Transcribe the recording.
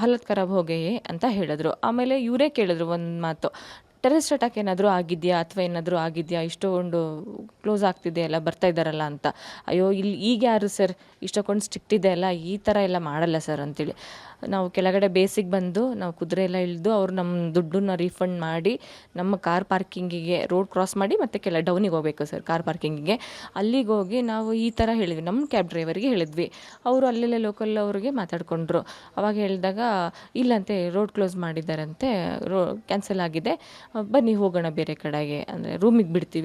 ಹಾಲತ್ ಖರಾಬ್ ಹೋಗೇ ಅಂತ ಹೇಳಿದ್ರು. ಆಮೇಲೆ ಇವರೇ ಕೇಳಿದ್ರು ಒಂದು ಮಾತು, ಟೆರರಿಸ್ಟ್ ಅಟ್ಯಾಕ್ ಏನಾದರೂ ಆಗಿದೆಯಾ ಅಥವಾ ಏನಾದರೂ ಆಗಿದೆಯಾ, ಇಷ್ಟೊಂದು ಕ್ಲೋಸ್ ಆಗ್ತಿದೆ ಅಲ್ಲ, ಬರ್ತಾ ಇದ್ದಾರಲ್ಲ ಅಂತ. ಅಯ್ಯೋ ಇಲ್ಲಿ ಈಗ ಯಾರು ಸರ್ ಇಷ್ಟೊಂದು ಸ್ಟ್ರಿಕ್ಟ್ ಇದೆ ಅಲ್ಲ, ಈ ಥರ ಎಲ್ಲ ಮಾಡಲ್ಲ ಸರ್ ಅಂತೇಳಿ. ನಾವು ಕೆಳಗಡೆ ಬೇಸಿಗೆ ಬಂದು ನಾವು ಕುದುರೆ ಎಲ್ಲ ಇಳಿದು ಅವ್ರು ನಮ್ಮ ದುಡ್ಡನ್ನ ರೀಫಂಡ್ ಮಾಡಿ ನಮ್ಮ ಕಾರ್ ಪಾರ್ಕಿಂಗಿಗೆ ರೋಡ್ ಕ್ರಾಸ್ ಮಾಡಿ ಮತ್ತೆ ಡೌನಿಗೆ ಹೋಗಬೇಕು ಸರ್ ಕಾರ್ ಪಾರ್ಕಿಂಗಿಗೆ. ಅಲ್ಲಿಗೆ ಹೋಗಿ ನಾವು ಈ ಥರ ಹೇಳಿದ್ವಿ, ನಮ್ಮ ಕ್ಯಾಬ್ ಡ್ರೈವರ್ಗೆ ಹೇಳಿದ್ವಿ. ಅವರು ಅಲ್ಲೆಲ್ಲ ಲೋಕಲ್ ಅವ್ರಿಗೆ ಮಾತಾಡಿಕೊಂಡ್ರು. ಅವಾಗ ಹೇಳಿದಾಗ ಇಲ್ಲಂತೆ ರೋಡ್ ಕ್ಲೋಸ್ ಮಾಡಿದ್ದಾರಂತೆ, ಕ್ಯಾನ್ಸಲ್ ಆಗಿದೆ, ಬನ್ನಿ ಹೋಗೋಣ ಬೇರೆ ಕಡೆಗೆ, ಅಂದರೆ ರೂಮಿಗೆ ಬಿಡ್ತೀವಿ